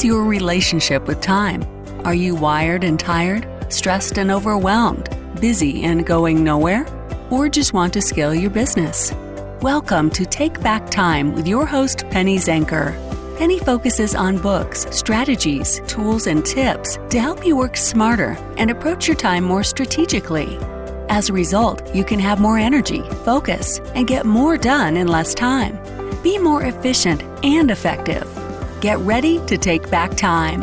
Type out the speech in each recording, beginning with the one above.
is your relationship with time? Are you wired and tired, stressed and overwhelmed, busy and going nowhere? Or just want to scale your business? Welcome to Take Back Time with your host, Penny Zenker. Penny focuses on books, strategies, tools, and tips to help you work smarter and approach your time more strategically. As a result, you can have more energy, focus, and get more done in less time. Be more efficient and effective. Get ready to take back time.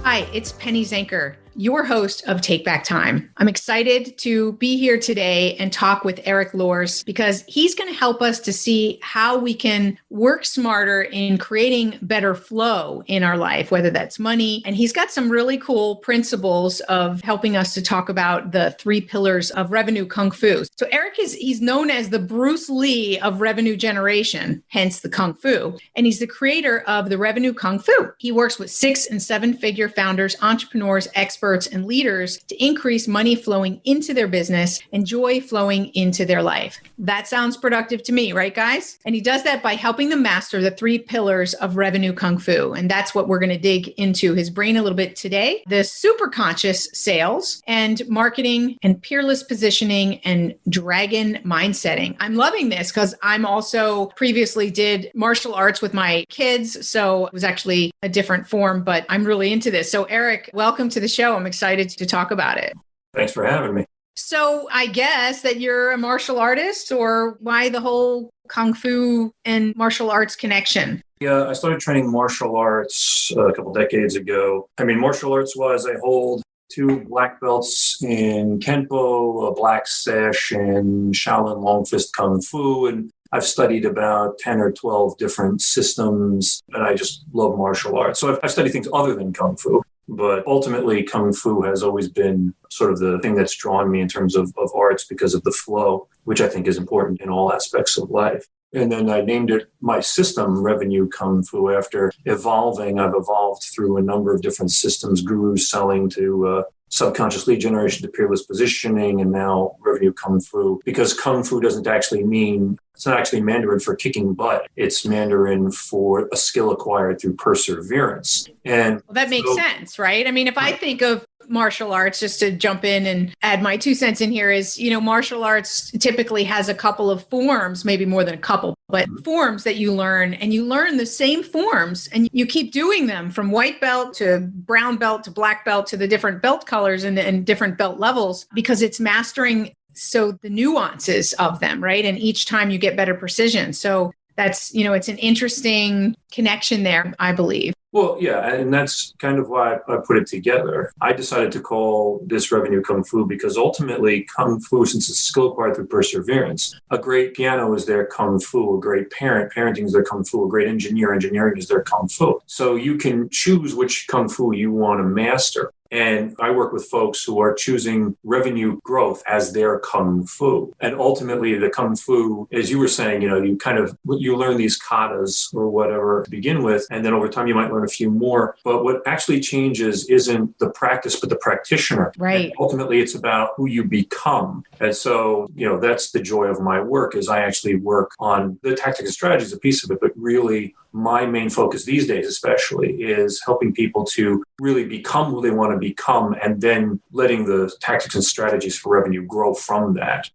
Hi, it's Penny Zenker, your host of Take Back Time. I'm excited to be here today and talk with Erik Luhrs because he's going to help us to see how we can work smarter in creating better flow in our life, whether that's money. And he's got some really cool principles of helping us to talk about the 3 pillars of revenue kung fu. So Erik he's known as the Bruce Lee of revenue generation, hence the kung fu. And he's the creator of the revenue kung fu. He works with 6- and 7-figure founders, entrepreneurs, experts, and leaders to increase money flowing into their business and joy flowing into their life. That sounds productive to me, right, guys? And he does that by helping them master the 3 pillars of revenue kung fu. And that's what we're going to dig into his brain a little bit today. The super conscious sales and marketing and peerless positioning and dragon mindsetting. I'm loving this because I'm also previously did martial arts with my kids. So it was actually a different form, but I'm really into this. So Erik, welcome to the show. I'm excited to talk about it. Thanks for having me. So I guess that you're a martial artist, or why the whole kung fu and martial arts connection? Yeah, I started training martial arts a couple decades ago. Martial arts wise, I hold 2 black belts in Kenpo, a black sash in Shaolin Long Fist Kung Fu, and I've studied about 10 or 12 different systems, and I just love martial arts. So I've studied things other than Kung Fu. But ultimately, Kung Fu has always been sort of the thing that's drawn me in terms of arts because of the flow, which I think is important in all aspects of life. And then I named it my system, Revenue Kung Fu, after evolving. I've evolved through a number of different systems, gurus selling to subconscious lead generation to peerless positioning, and now Revenue Kung Fu, because Kung Fu doesn't actually mean, it's not actually Mandarin for kicking butt. It's Mandarin for a skill acquired through perseverance. And that makes sense, right? If I think of martial arts, just to jump in and add my 2 cents in here, is, martial arts typically has a couple of forms, maybe more than a couple, but forms that you learn, and you learn the same forms and you keep doing them from white belt to brown belt to black belt to the different belt colors and different belt levels, because it's mastering the nuances of them, right? And each time you get better precision. So that's, it's an interesting connection there, I believe. Well, yeah, and that's kind of why I put it together. I decided to call this Revenue Kung Fu because ultimately Kung Fu, since it's skill acquired through perseverance, a great piano is their Kung Fu, a great parenting is their Kung Fu, a great engineering is their Kung Fu. So you can choose which Kung Fu you want to master. And I work with folks who are choosing revenue growth as their Kung Fu. And ultimately, the Kung Fu, as you were saying, you learn these katas or whatever to begin with, and then over time you might learn a few more. But what actually changes isn't the practice, but the practitioner. Right. And ultimately, it's about who you become. And so, that's the joy of my work, is I actually work on the tactics and strategies, a piece of it, but really my main focus these days especially is helping people to really become who they want to become, and then letting the tactics and strategies for revenue grow from that.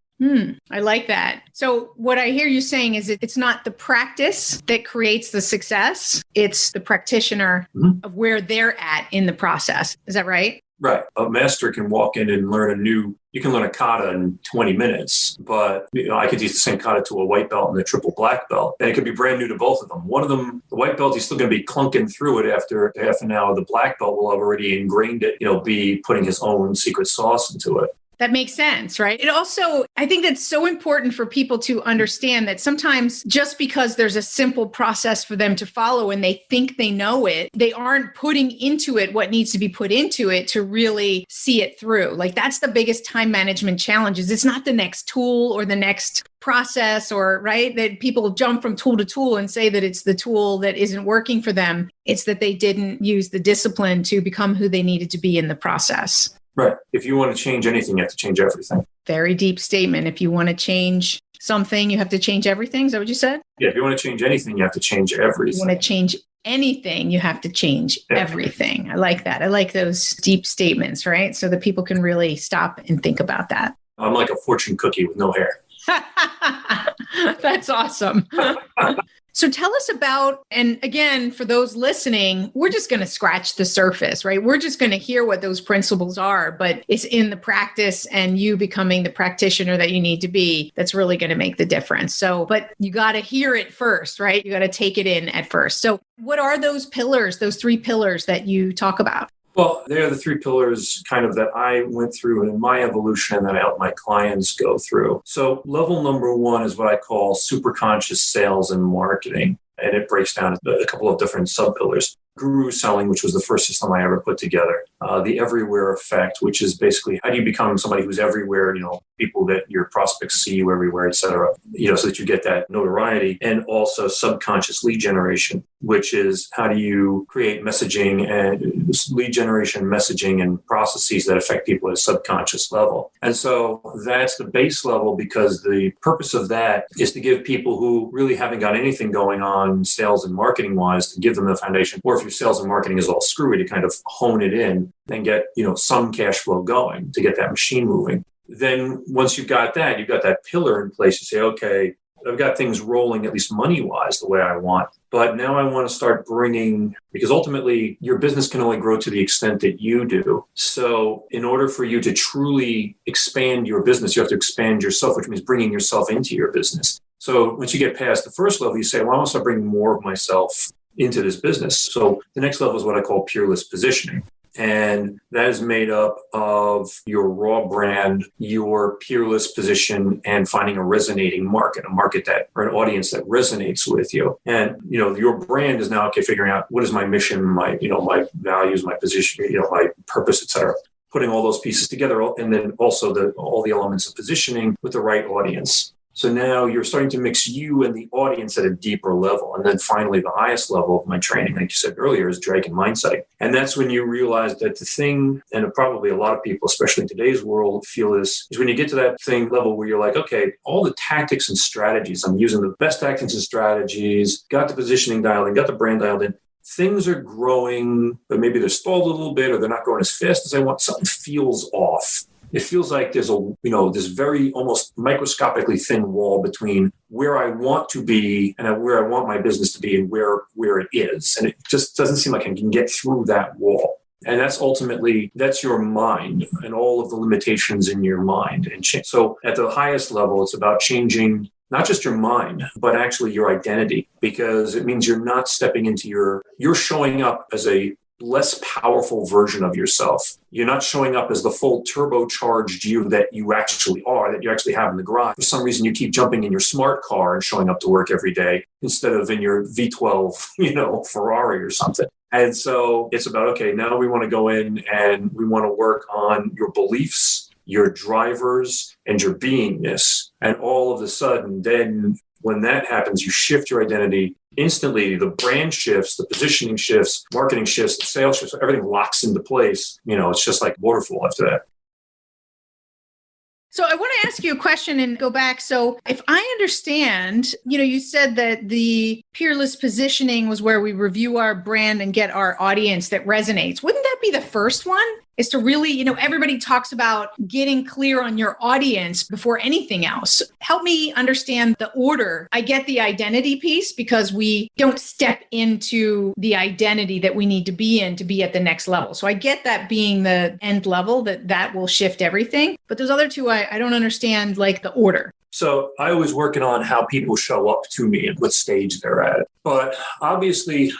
I like that. So what I hear you saying is it's not the practice that creates the success. It's the practitioner of where they're at in the process. Is that right? Right. A master can walk in and you can learn a kata in 20 minutes, but I could teach the same kata to a white belt and a triple black belt, and it could be brand new to both of them. One of them, the white belt, he's still going to be clunking through it after half an hour. The black belt will have already ingrained it, be putting his own secret sauce into it. That makes sense, right? It also, I think that's so important for people to understand that sometimes just because there's a simple process for them to follow and they think they know it, they aren't putting into it what needs to be put into it to really see it through. Like that's the biggest time management challenge. Is it's not the next tool or the next process, or right, that people jump from tool to tool and say that it's the tool that isn't working for them. It's that they didn't use the discipline to become who they needed to be in the process. Right. If you want to change anything, you have to change everything. Very deep statement. If you want to change something, you have to change everything. Is that what you said? Yeah, if you want to change anything, you have to change everything. If you want to change anything, you have to change everything. I like that. I like those deep statements, right? So that people can really stop and think about that. I'm like a fortune cookie with no hair. That's awesome. So tell us about, and again, for those listening, we're just going to scratch the surface, right? We're just going to hear what those principles are, but it's in the practice and you becoming the practitioner that you need to be that's really going to make the difference. So, but you got to hear it first, right? You got to take it in at first. So what are those pillars, those 3 pillars that you talk about? Well, they are the 3 pillars kind of that I went through in my evolution and that I help my clients go through. So level number 1 is what I call superconscious sales and marketing. And it breaks down a couple of different sub-pillars. Guru selling, which was the first system I ever put together. The everywhere effect, which is basically how do you become somebody who's everywhere, people that your prospects see you everywhere, et cetera, so that you get that notoriety. And also subconscious lead generation, which is how do you create messaging and lead generation messaging and processes that affect people at a subconscious level. And so that's the base level, because the purpose of that is to give people who really haven't got anything going on sales and marketing wise, to give them the foundation. Or if your sales and marketing is all screwy, to kind of hone it in and get, some cash flow going to get that machine moving. Then once you've got that pillar in place, you say, okay, I've got things rolling, at least money-wise, the way I want. But now I want to start bringing, because ultimately your business can only grow to the extent that you do. So in order for you to truly expand your business, you have to expand yourself, which means bringing yourself into your business. So once you get past the first level, you say, well, I want to start bringing more of myself into this business. So the next level is what I call peerless positioning. And that is made up of your raw brand, your peerless position, and finding a resonating market, a market that, or an audience that resonates with you. And, your brand is now, okay, figuring out what is my mission, my values, my position, my purpose, et cetera. Putting all those pieces together, and then also all the elements of positioning with the right audience. So now you're starting to mix you and the audience at a deeper level. And then finally, the highest level of my training, like you said earlier, is dragon mindset. And that's when you realize that the thing, and probably a lot of people, especially in today's world, feel this, is when you get to that thing level where you're like, okay, all the tactics and strategies, I'm using the best tactics and strategies, got the positioning dialed in, got the brand dialed in. Things are growing, but maybe they're stalled a little bit, or they're not growing as fast as I want. Something feels off. It feels like there's this very almost microscopically thin wall between where I want to be and where I want my business to be and where it is. And it just doesn't seem like I can get through that wall. And that's your mind and all of the limitations in your mind. And so at the highest level, it's about changing not just your mind, but actually your identity, because it means you're not stepping into you're showing up as a less powerful version of yourself. You're not showing up as the full turbocharged you that you actually are, that you actually have in the garage. For some reason, you keep jumping in your smart car and showing up to work every day instead of in your V12, Ferrari or something. And so it's about, okay, now we want to go in and we want to work on your beliefs, your drivers, and your beingness. And all of a sudden, then when that happens, you shift your identity instantly. The brand shifts, the positioning shifts, marketing shifts, the sales shifts, everything locks into place. It's just like waterfall after that. So I want to ask you a question and go back. So if I understand, you said that the peerless positioning was where we review our brand and get our audience that resonates. Wouldn't that be the first one? Is to really, everybody talks about getting clear on your audience before anything else. Help me understand the order. I get the identity piece because we don't step into the identity that we need to be in to be at the next level. So I get that being the end level, that will shift everything. But those other two, I don't understand like the order. So I was working on how people show up to me and what stage they're at. But obviously,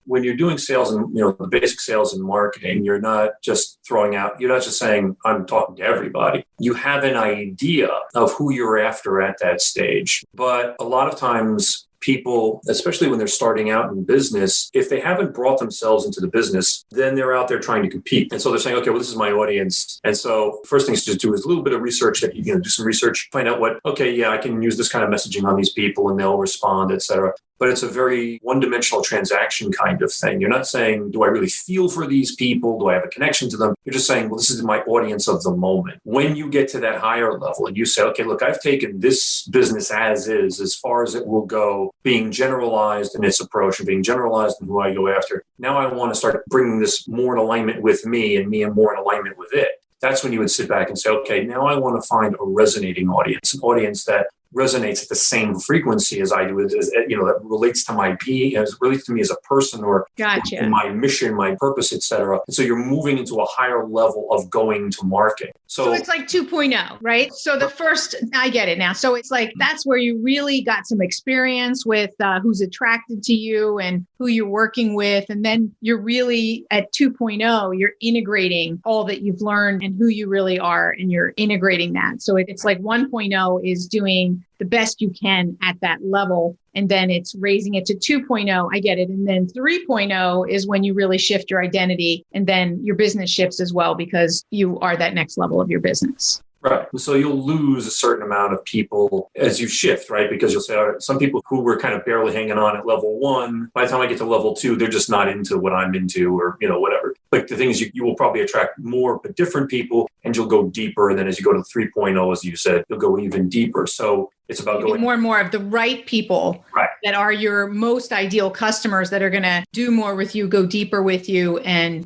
when you're doing sales and, the basic sales and marketing, you're not just saying, I'm talking to everybody. You have an idea of who you're after at that stage. But a lot of times people, especially when they're starting out in business, if they haven't brought themselves into the business, then they're out there trying to compete. And so they're saying, okay, well, this is my audience. And so first things to do is a little bit of research that do some research, find out I can use this kind of messaging on these people and they'll respond, et cetera. but it's a very one-dimensional transaction kind of thing. You're not saying, do I really feel for these people? Do I have a connection to them? You're just saying, well, this is my audience of the moment. When you get to that higher level and you say, okay, look, I've taken this business as is, as far as it will go, being generalized in its approach and being generalized in who I go after. Now I want to start bringing this more in alignment with me and more in alignment with it. That's when you would sit back and say, okay, now I want to find a resonating audience, an audience that resonates at the same frequency as I do, that relates to my being, as relates to me as a person, or my mission, my purpose, etc. And so you're moving into a higher level of going to market. So it's like 2.0, right? So the first, I get it now. So it's like, that's where you really got some experience with who's attracted to you and who you're working with. And then you're really at 2.0, you're integrating all that you've learned and who you really are, and you're integrating that. So it's like 1.0 is doing the best you can at that level. And then it's raising it to 2.0. I get it. And then 3.0 is when you really shift your identity, and then your business shifts as well because you are that next level of your business. Right. So you'll lose a certain amount of people as you shift, right? Because you'll say, all right, some people who were kind of barely hanging on at level 1, by the time I get to level 2, they're just not into what I'm into, or, whatever. Like the thing is, you will probably attract more, but different people, and you'll go deeper. And then as you go to 3.0, as you said, you'll go even deeper. So it's about going more and more of the right people that are your most ideal customers that are going to do more with you, go deeper with you, and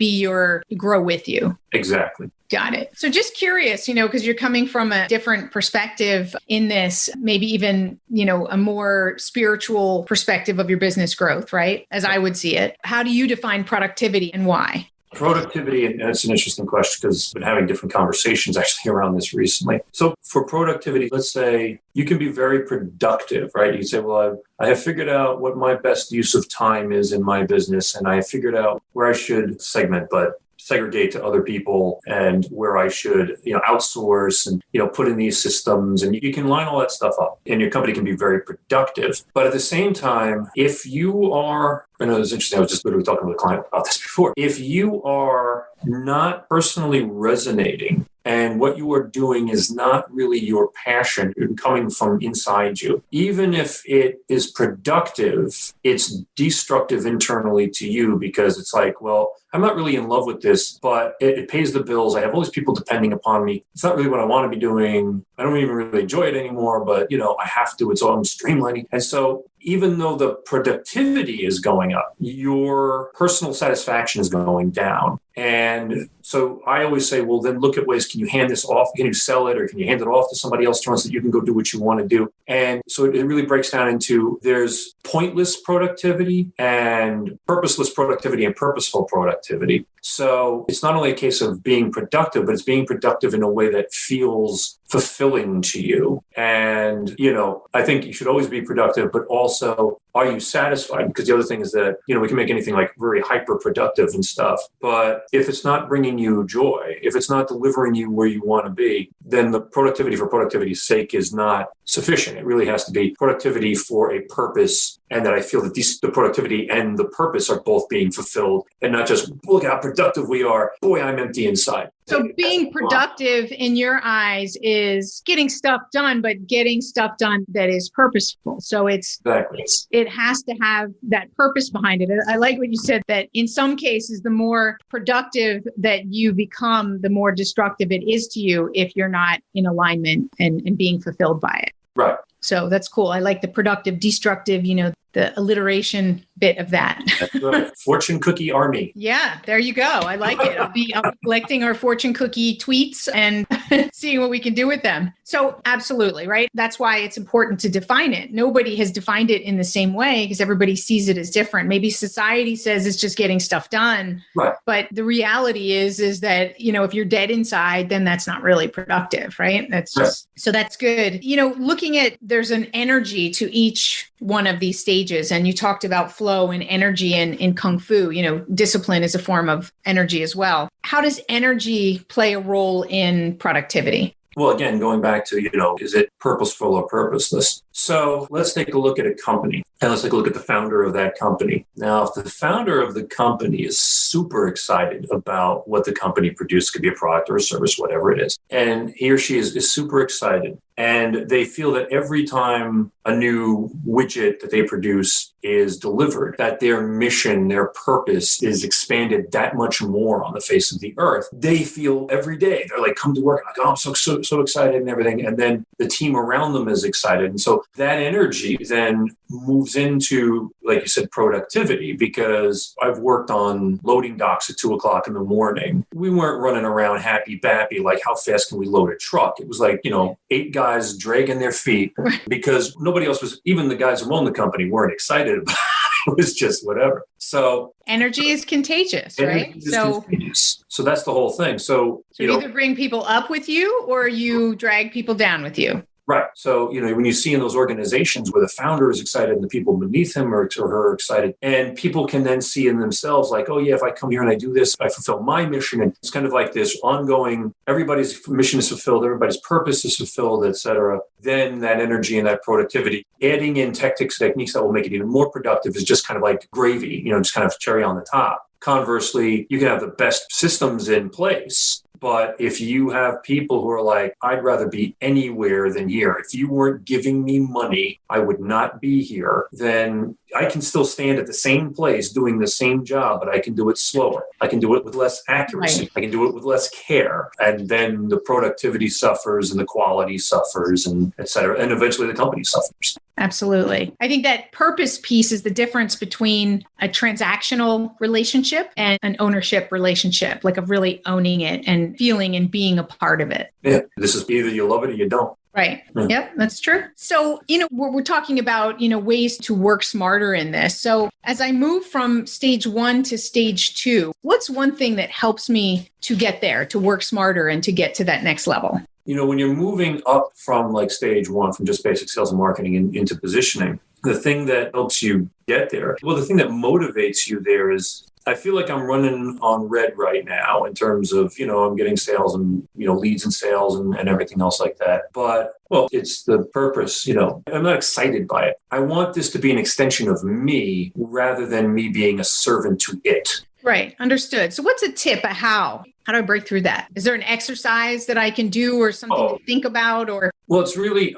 grow with you. Exactly. Got it. So just curious, because you're coming from a different perspective in this, maybe even, a more spiritual perspective of your business growth, right? As I would see it. How do you define productivity and why? Productivity, and that's an interesting question because I've been having different conversations actually around this recently. So for productivity, let's say you can be very productive, right? You say, well, I have figured out what my best use of time is in my business, and I have figured out where I should segregate to other people, and where I should, outsource and, put in these systems, and you can line all that stuff up, and your company can be very productive. But at the same time, if you are, I know it's interesting, I was just literally talking with a client about this before. If you are not personally resonating, and what you are doing is not really your passion coming from inside you, even if it is productive, it's destructive internally to you, because it's like, well, I'm not really in love with this, but it pays the bills. I have all these people depending upon me. It's not really what I want to be doing. I don't even really enjoy it anymore, but I have to. It's all streamlining. And so even though the productivity is going up, your personal satisfaction is going down. And so I always say, well, then look at ways, can you hand this off? Can you sell it, or can you hand it off to somebody else so that you can go do what you want to do? And so it really breaks down into, there's pointless productivity and purposeless productivity and purposeful productivity. So it's not only a case of being productive, but it's being productive in a way that feels fulfilling to you. And, I think you should always be productive, but also, are you satisfied? Because the other thing is that, we can make anything like very hyper productive and stuff. But if it's not bringing you joy, if it's not delivering you where you want to be, then the productivity for productivity's sake is not sufficient. It really has to be productivity for a purpose, and that I feel that the productivity and the purpose are both being fulfilled, and not just, look how productive we are. Boy, I'm empty inside. So being productive in your eyes is getting stuff done, but getting stuff done that is purposeful. So it has to have that purpose behind it. I like what you said, that in some cases, the more productive that you become, the more destructive it is to you if you're not in alignment and being fulfilled by it. Right. So that's cool. I like the productive, destructive, the alliteration bit of that. That's right. Fortune cookie army. Yeah, there you go. I like it. I'll be collecting our fortune cookie tweets and seeing what we can do with them. So absolutely, right? That's why it's important to define it. Nobody has defined it in the same way because everybody sees it as different. Maybe society says it's just getting stuff done. Right. But the reality is that, if you're dead inside, then that's not really productive, right? That's just, so that's good. Looking at, there's an energy to each one of these stages. And you talked about flow and energy in Kung Fu. Discipline is a form of energy as well. How does energy play a role in productivity? Well, again, going back to, is it purposeful or purposeless? So let's take a look at a company and let's take a look at the founder of that company. Now, if the founder of the company is super excited about what the company produces, could be a product or a service, whatever it is, and he or she is super excited, and they feel that every time a new widget that they produce is delivered, that their mission, their purpose is expanded that much more on the face of the earth, they feel every day, they're like, come to work, like, oh, I'm so excited and everything. And then the team around them is excited. And so that energy then moves into, like you said, productivity, because I've worked on loading docks at 2:00 in the morning. We weren't running around happy-bappy, like how fast can we load a truck? It was like, 8 guys dragging their feet because nobody else was, even the guys who owned the company weren't excited about it. It was just whatever. So energy is contagious, right? So that's the whole thing. So you either bring people up with you or you drag people down with you. Right. So, when you see in those organizations where the founder is excited and the people beneath him or her are excited, and people can then see in themselves like, oh, yeah, if I come here and I do this, I fulfill my mission. And it's kind of like this ongoing, everybody's mission is fulfilled, everybody's purpose is fulfilled, et cetera. Then that energy and that productivity, adding in techniques that will make it even more productive is just kind of like gravy, just kind of cherry on the top. Conversely, you can have the best systems in place, but if you have people who are like, I'd rather be anywhere than here. If you weren't giving me money, I would not be here. Then I can still stand at the same place doing the same job, but I can do it slower. I can do it with less accuracy. Right. I can do it with less care. And then the productivity suffers and the quality suffers and et cetera. And eventually the company suffers. Absolutely. I think that purpose piece is the difference between a transactional relationship and an ownership relationship, like of really owning it and feeling and being a part of it. Yeah. This is either you love it or you don't. Right. Yep, that's true. So, we're talking about, ways to work smarter in this. So as I move from stage 1 to stage 2, what's one thing that helps me to get there, to work smarter and to get to that next level? When you're moving up from like stage 1, from just basic sales and marketing into positioning, the thing that helps you get there, the thing that motivates you there is, I feel like I'm running on red right now in terms of, I'm getting sales and, leads and sales and everything else like that. But, it's the purpose, I'm not excited by it. I want this to be an extension of me rather than me being a servant to it. Right. Understood. So what's a tip? How do I break through that? Is there an exercise that I can do or something to think about? Or Well, it's really,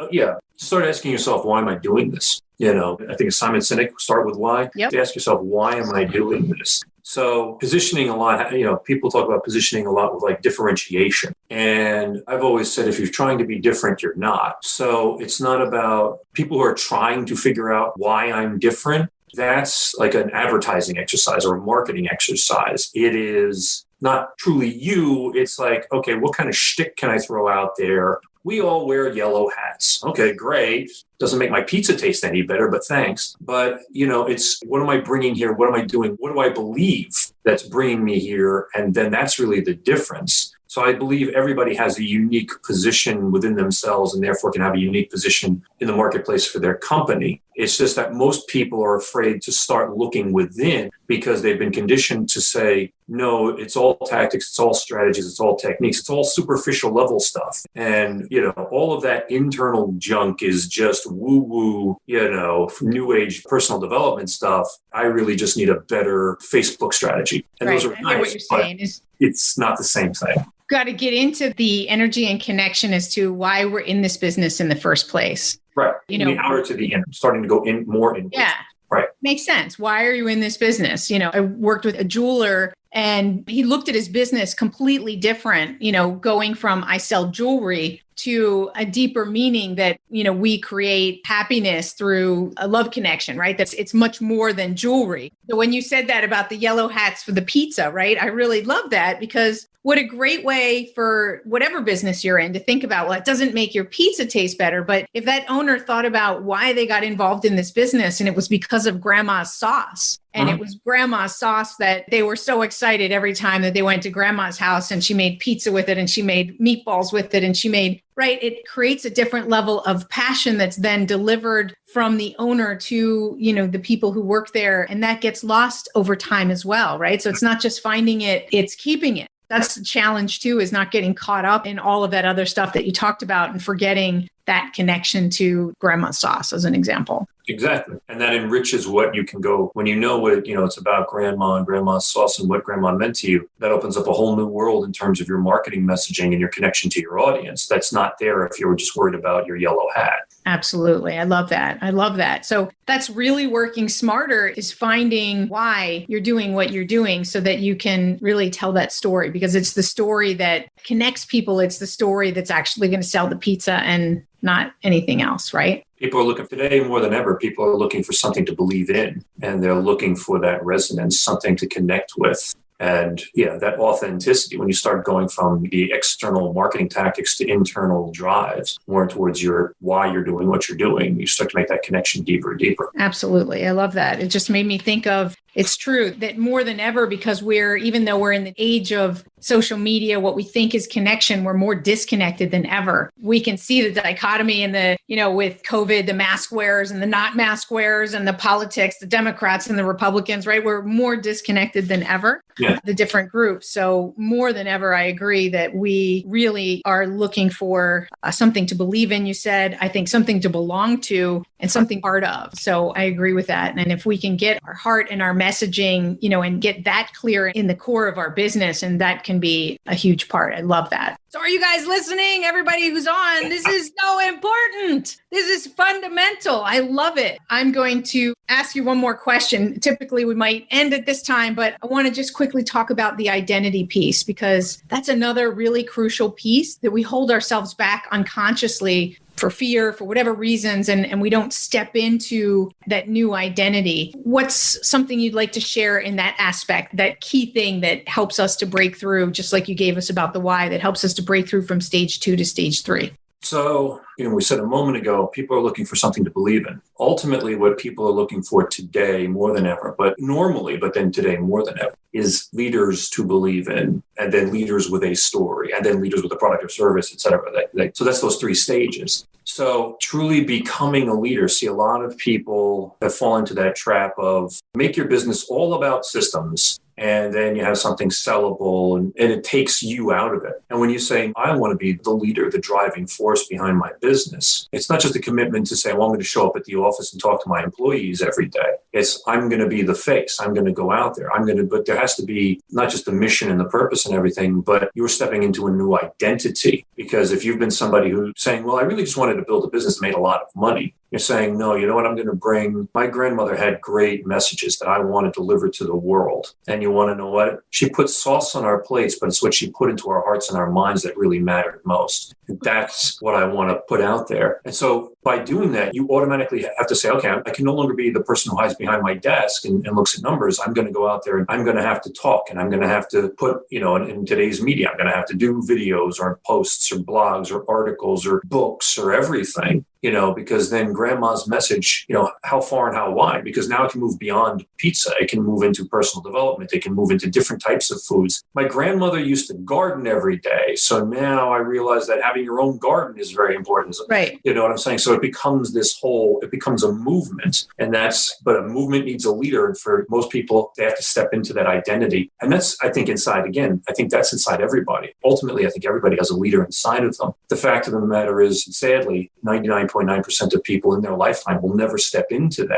start asking yourself, why am I doing this? I think Simon Sinek, start with why. Yep. Ask yourself, why am I doing this? So positioning a lot, people talk about positioning a lot with like differentiation. And I've always said, if you're trying to be different, you're not. So it's not about people who are trying to figure out why I'm different. That's like an advertising exercise or a marketing exercise. It is not truly you. It's like, okay, what kind of shtick can I throw out there? We all wear yellow hats. Okay, great. Doesn't make my pizza taste any better, but thanks. But, it's what am I bringing here? What am I doing? What do I believe that's bringing me here? And then that's really the difference. So I believe everybody has a unique position within themselves and therefore can have a unique position in the marketplace for their company. It's just that most people are afraid to start looking within because they've been conditioned to say, no, it's all tactics, it's all strategies, it's all techniques, it's all superficial level stuff. And, all of that internal junk is just woo-woo, new age personal development stuff. I really just need a better Facebook strategy. And right. Those are I nice, hear what you're saying is it's not the same thing. Got to get into the energy and connection as to why we're in this business in the first place. Right. The outer to the inner, starting to go in more in. Yeah. Right. Makes sense. Why are you in this business? I worked with a jeweler and he looked at his business completely different, going from I sell jewelry to a deeper meaning that, we create happiness through a love connection, right? It's much more than jewelry. So when you said that about the yellow hats for the pizza, right? I really love that because what a great way for whatever business you're in to think about, it doesn't make your pizza taste better, but if that owner thought about why they got involved in this business and it was because of grandma's sauce, and it was grandma's sauce that they were so excited every time that they went to grandma's house and she made pizza with it and she made meatballs with it and she made, right? It creates a different level of passion that's then delivered from the owner to, the people who work there. And that gets lost over time as well, right? So it's not just finding it, it's keeping it. That's the challenge too, is not getting caught up in all of that other stuff that you talked about and forgetting that connection to grandma's sauce, as an example. Exactly. And that enriches what you can go when you know what, it's about grandma and grandma's sauce and what grandma meant to you. That opens up a whole new world in terms of your marketing messaging and your connection to your audience. That's not there if you were just worried about your yellow hat. Absolutely. I love that. So that's really working smarter, is finding why you're doing what you're doing so that you can really tell that story, because it's the story that connects people. It's the story that's actually going to sell the pizza and not anything else, right? People are looking today more than ever. People are looking for something to believe in, and they're looking for that resonance, something to connect with. And that authenticity, when you start going from the external marketing tactics to internal drives, more towards your why you're doing what you're doing, you start to make that connection deeper and deeper. Absolutely. I love that. It just made me think of, it's true that more than ever, because even though we're in the age of social media, what we think is connection, we're more disconnected than ever. We can see the dichotomy in with COVID, the mask wearers and the not mask wearers, and the politics, the Democrats and the Republicans, right? We're more disconnected than ever, the different groups. So more than ever, I agree that we really are looking for something to believe in, you said, I think something to belong to and something part of. So I agree with that. And if we can get our heart and our messaging, and get that clear in the core of our business, and that can be a huge part. I love that. So are you guys listening? Everybody who's on, this is so important. This is fundamental. I love it. I'm going to ask you one more question. Typically, we might end at this time, but I want to just quickly talk about the identity piece, because that's another really crucial piece that we hold ourselves back unconsciously for fear, for whatever reasons, and we don't step into that new identity. What's something you'd like to share in that aspect, that key thing that helps us to break through, just like you gave us about the why, that helps us to break through from stage 2 to stage 3? So, we said a moment ago, people are looking for something to believe in. Ultimately, what people are looking for today more than ever, but then today more than ever, is leaders to believe in, and then leaders with a story, and then leaders with a product or service, et cetera. So that's those 3 stages. So truly becoming a leader, see a lot of people that fall into that trap of make your business all about systems, and then you have something sellable, and it takes you out of it. And when you say, I want to be the leader, the driving force behind my business, it's not just a commitment to say, well, I'm going to show up at the office and talk to my employees every day. It's, I'm going to be the face. I'm going to go out there. But there has to be not just the mission and the purpose and everything, but you're stepping into a new identity. Because if you've been somebody who's saying, well, I really just wanted to build a business that made a lot of money, you're saying, no, you know what I'm going to bring? My grandmother had great messages that I want to deliver to the world. And you want to know what? She put sauce on our plates, but it's what she put into our hearts and our minds that really mattered most. That's what I want to put out there. And so by doing that, you automatically have to say, okay, I can no longer be the person who hides behind my desk and looks at numbers. I'm going to go out there and I'm going to have to talk, and I'm going to have to put, in today's media, I'm going to have to do videos or posts or blogs or articles or books or everything. Because then grandma's message, how far and how wide, because now it can move beyond pizza. It can move into personal development. It can move into different types of foods. My grandmother used to garden every day. So now I realize that having your own garden is very important. Right. You know what I'm saying? So it becomes it becomes a movement, but a movement needs a leader. And for most people, they have to step into that identity. And that's, I think, that's inside everybody. Ultimately, I think everybody has a leader inside of them. The fact of the matter is, sadly, 99.9% of people in their lifetime will never step into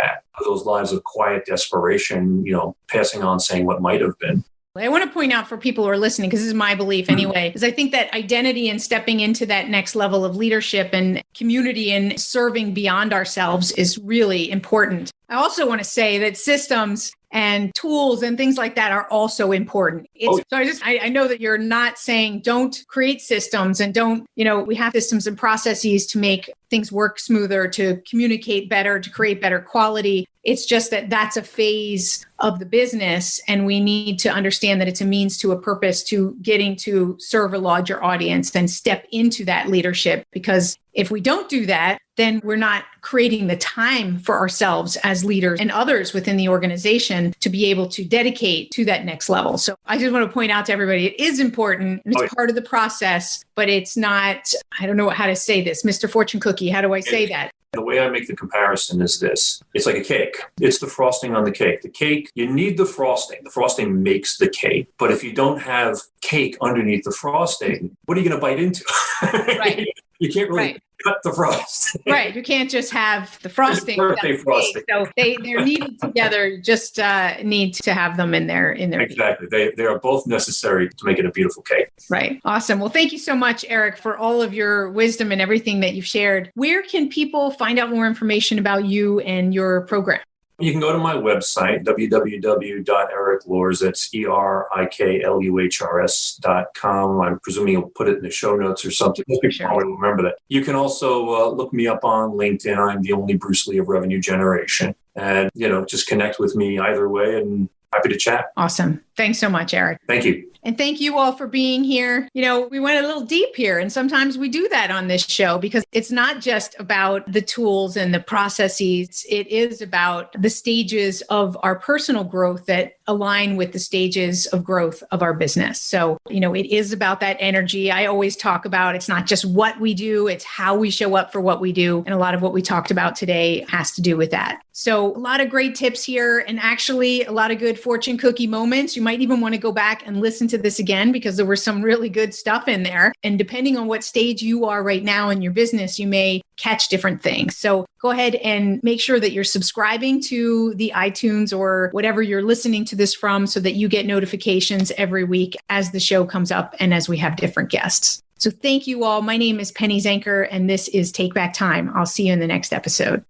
those lives of quiet desperation, passing on, saying what might have been. I want to point out for people who are listening, because this is my belief anyway, is I think that identity and stepping into that next level of leadership and community and serving beyond ourselves is really important. I also want to say that systems and tools and things like that are also important. So I know that you're not saying don't create systems and don't, we have systems and processes to make things work smoother, to communicate better, to create better quality. It's just that that's a phase of the business, and we need to understand that it's a means to a purpose to getting to serve a larger audience and step into that leadership. Because if we don't do that, then we're not creating the time for ourselves as leaders and others within the organization to be able to dedicate to that next level. So I just want to point out to everybody, it is important and it's part of the process, but it's not, I don't know how to say this, Mr. Fortune Cookie, how do I say that? The way I make the comparison is this. It's like a cake. It's the frosting on the cake. The cake, you need the frosting. The frosting makes the cake. But if you don't have cake underneath the frosting, what are you going to bite into? Right. you can't really Right. cut the frost. Right. You can't just have the frosting. Birthday frosting. So they're needed together. Just need to have them in their. Exactly. They are both necessary to make it a beautiful cake. Right. Awesome. Well, thank you so much, Erik, for all of your wisdom and everything that you've shared. Where can people find out more information about you and your program? You can go to my website, www.erikluhrs, that's ERIKLUHRS.com. I'm presuming you'll put it in the show notes or something. Sure. I will remember that. You can also look me up on LinkedIn. I'm the only Bruce Lee of revenue generation. And, just connect with me either way, and happy to chat. Awesome. Thanks so much, Erik. Thank you. And thank you all for being here. We went a little deep here, and sometimes we do that on this show because it's not just about the tools and the processes. It is about the stages of our personal growth that align with the stages of growth of our business. So, it is about that energy. I always talk about it's not just what we do, it's how we show up for what we do. And a lot of what we talked about today has to do with that. So a lot of great tips here, and actually a lot of good fortune cookie moments. You might even want to go back and listen to this again because there was some really good stuff in there. And depending on what stage you are right now in your business, you may catch different things. So go ahead and make sure that you're subscribing to the iTunes or whatever you're listening to this from so that you get notifications every week as the show comes up and as we have different guests. So thank you all. My name is Penny Zenker, and this is Take Back Time. I'll see you in the next episode.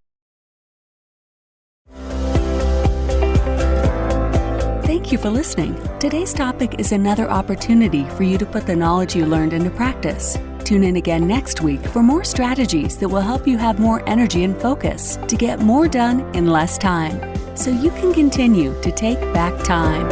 Thank you for listening. Today's topic is another opportunity for you to put the knowledge you learned into practice. Tune in again next week for more strategies that will help you have more energy and focus to get more done in less time, so you can continue to take back time.